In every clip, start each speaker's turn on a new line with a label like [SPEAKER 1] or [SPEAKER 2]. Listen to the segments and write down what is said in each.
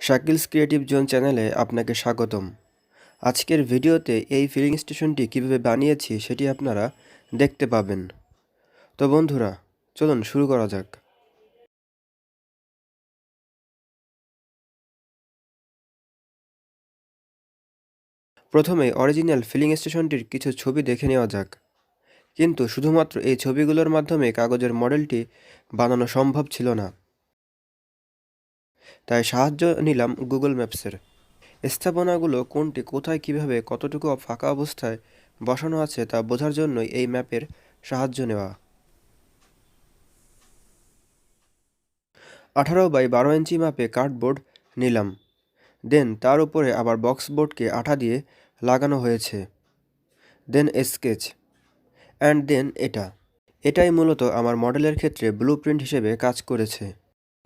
[SPEAKER 1] শাকিলস creative zone চ্যানেলে আপনাকে স্বাগতম। আজকের ভিডিওতে এই ফিলিং স্টেশনটি কীভাবে বানিয়েছি সেটি আপনারা দেখতে পাবেন। তো বন্ধুরা, চলুন শুরু করা যাক। প্রথমে অরিজিনাল ফিলিং স্টেশনটির কিছু ছবি দেখে নেওয়া যাক। কিন্তু শুধুমাত্র এই ছবিগুলোর মাধ্যমে কাগজের মডেলটি বানানো সম্ভব ছিল না, তাই সাহায্য নিলাম গুগল ম্যাপসের। স্থাপনাগুলো কোনটি কোথায় কিভাবে কতটুকু ফাঁকা অবস্থায় বসানো আছে তা বোঝার জন্যই এই ম্যাপের সাহায্য নেওয়া। 18x12 ইঞ্চি মাপে কার্ডবোর্ড নিলাম, দেন তার উপরে আবার বক্স বোর্ডকে আঠা দিয়ে লাগানো হয়েছে, দেন স্কেচ, অ্যান্ড দেন এটাই মূলত আমার মডেলের ক্ষেত্রে ব্লুপ্রিন্ট হিসেবে কাজ করেছে।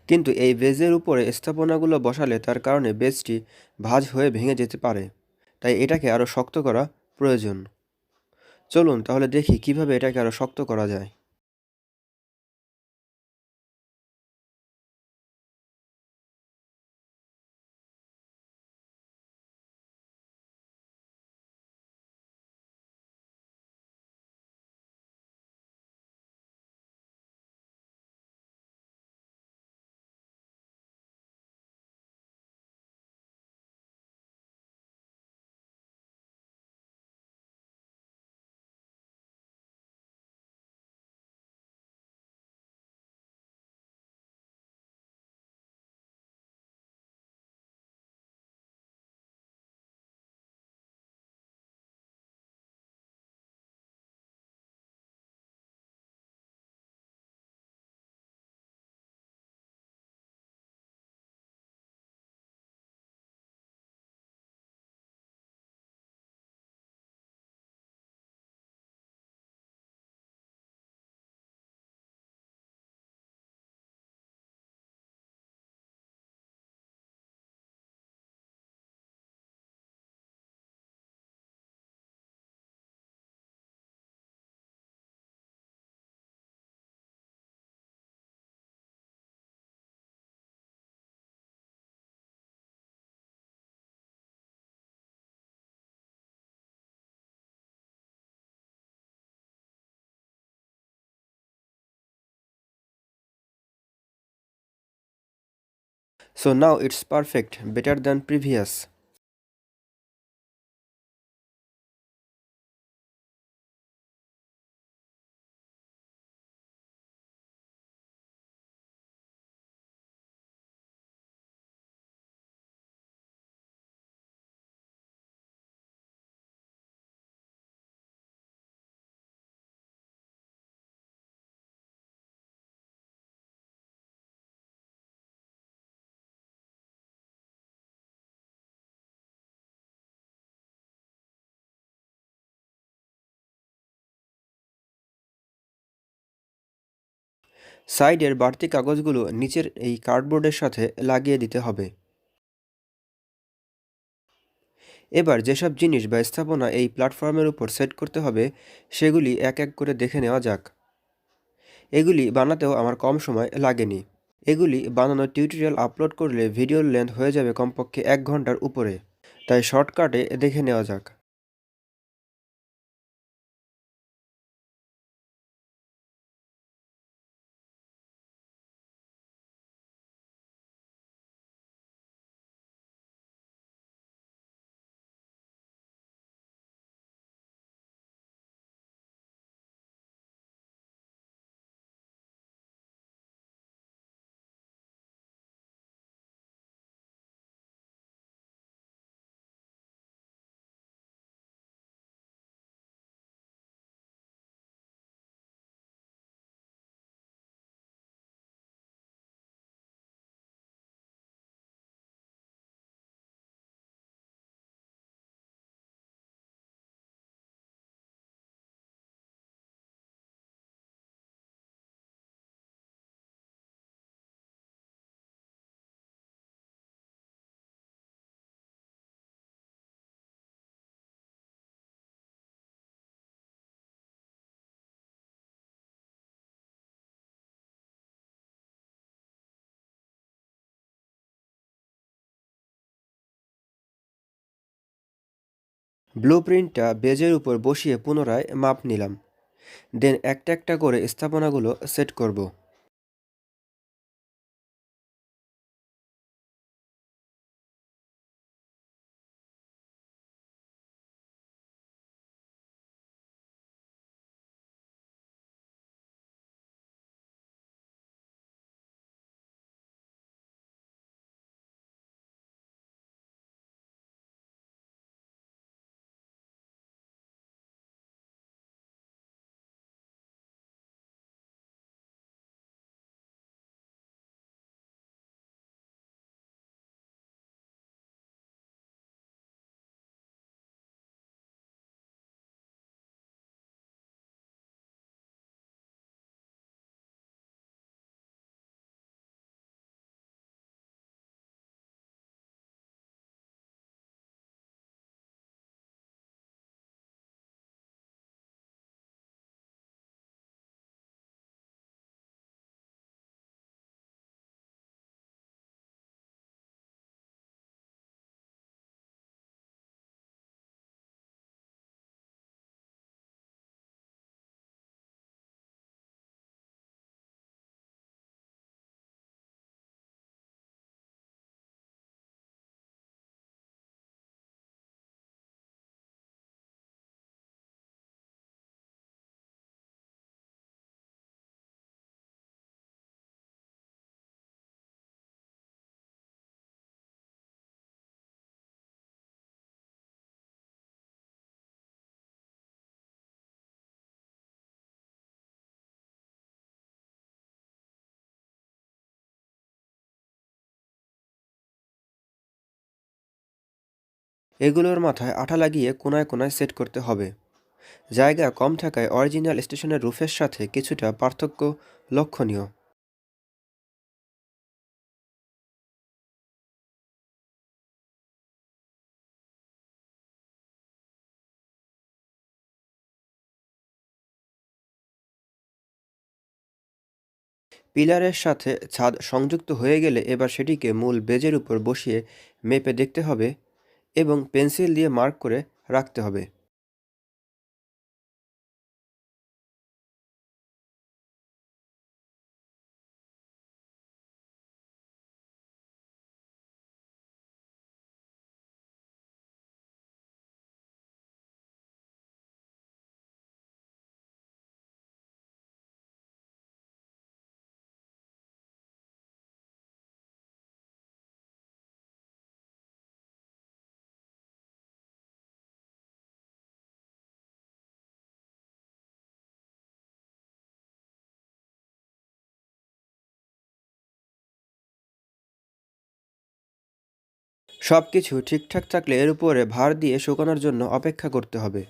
[SPEAKER 1] কিন্তু এই বেজের উপরে স্থাপনাগুলো বসালে তার কারণে বেজটি ভাঁজ হয়ে ভেঙে যেতে পারে, তাই এটাকে আরও শক্ত করা প্রয়োজন। চলুন তাহলে দেখি কিভাবে এটাকে আরও শক্ত করা যায়। So now it's perfect, better than previous. সাইডের বাড়তি কাগজগুলো নিচের এই কার্ডবোর্ডের সাথে লাগিয়ে দিতে হবে। এবার যেসব জিনিস বা স্থাপনা এই প্ল্যাটফর্মের উপর সেট করতে হবে সেগুলি এক এক করে দেখে নেওয়া যাক। এগুলি বানাতেও আমার কম সময় লাগেনি। এগুলি বানানোর টিউটোরিয়াল আপলোড করলে ভিডিওর লেন্থ হয়ে যাবে কমপক্ষে 1 ঘন্টার উপরে, তাই শর্টকাটে দেখে নেওয়া যাক। ব্লুপ্রিন্টটা বেজের উপর বসিয়ে পুনরায় মাপ নিলাম। দেন একটা একটা করে স্থাপনাগুলো সেট করব। এগুলোর মাথায় আঠা লাগিয়ে কোনায় কোনায় সেট করতে হবে। জায়গা কম থাকায় অরিজিনাল স্টেশনের রুফের সাথে কিছুটা পার্থক্য লক্ষণীয়। পিলারের সাথে ছাদ সংযুক্ত হয়ে গেলে এবার সেটিকে মূল বেজের উপর বসিয়ে মেপে দেখতে হবে এবং পেন্সিল দিয়ে মার্ক করে রাখতে হবে। সবকিছু ঠিকঠাক থাকলে এর উপরে ভার দিয়ে শুকানোর জন্য অপেক্ষা করতে হবে।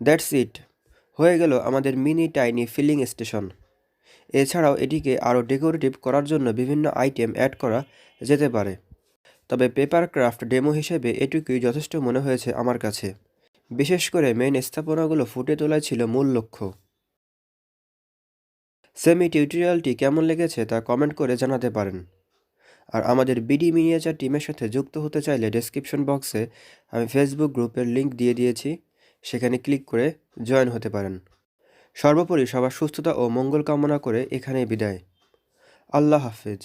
[SPEAKER 1] That's it. হয়ে গেল আমাদের মিনি টাইনি ফিলিং স্টেশন। এছাড়াও এটিকে আরও ডেকোরেটিভ করার জন্য বিভিন্ন আইটেম অ্যাড করা যেতে পারে, তবে পেপার ক্রাফট ডেমো হিসেবে এটুকুই যথেষ্ট মনে হয়েছে আমার কাছে। বিশেষ করে মেইন স্থাপনাগুলো ফুটে তোলাই ছিল মূল লক্ষ্য। সেমি টিউটোরিয়ালটি কেমন লেগেছে তা কমেন্ট করে জানাতে পারেন। আর আমাদের বিডি মিনিয়েচার টিমের সাথে যুক্ত হতে চাইলে ডেসক্রিপশন বক্সে আমি ফেসবুক গ্রুপের লিঙ্ক দিয়ে দিয়েছি, সেখানে ক্লিক করে জয়েন হতে পারেন। সর্বোপরি সবার সুস্থতা ও মঙ্গল কামনা করে এখানেই বিদায়। আল্লাহ হাফেজ।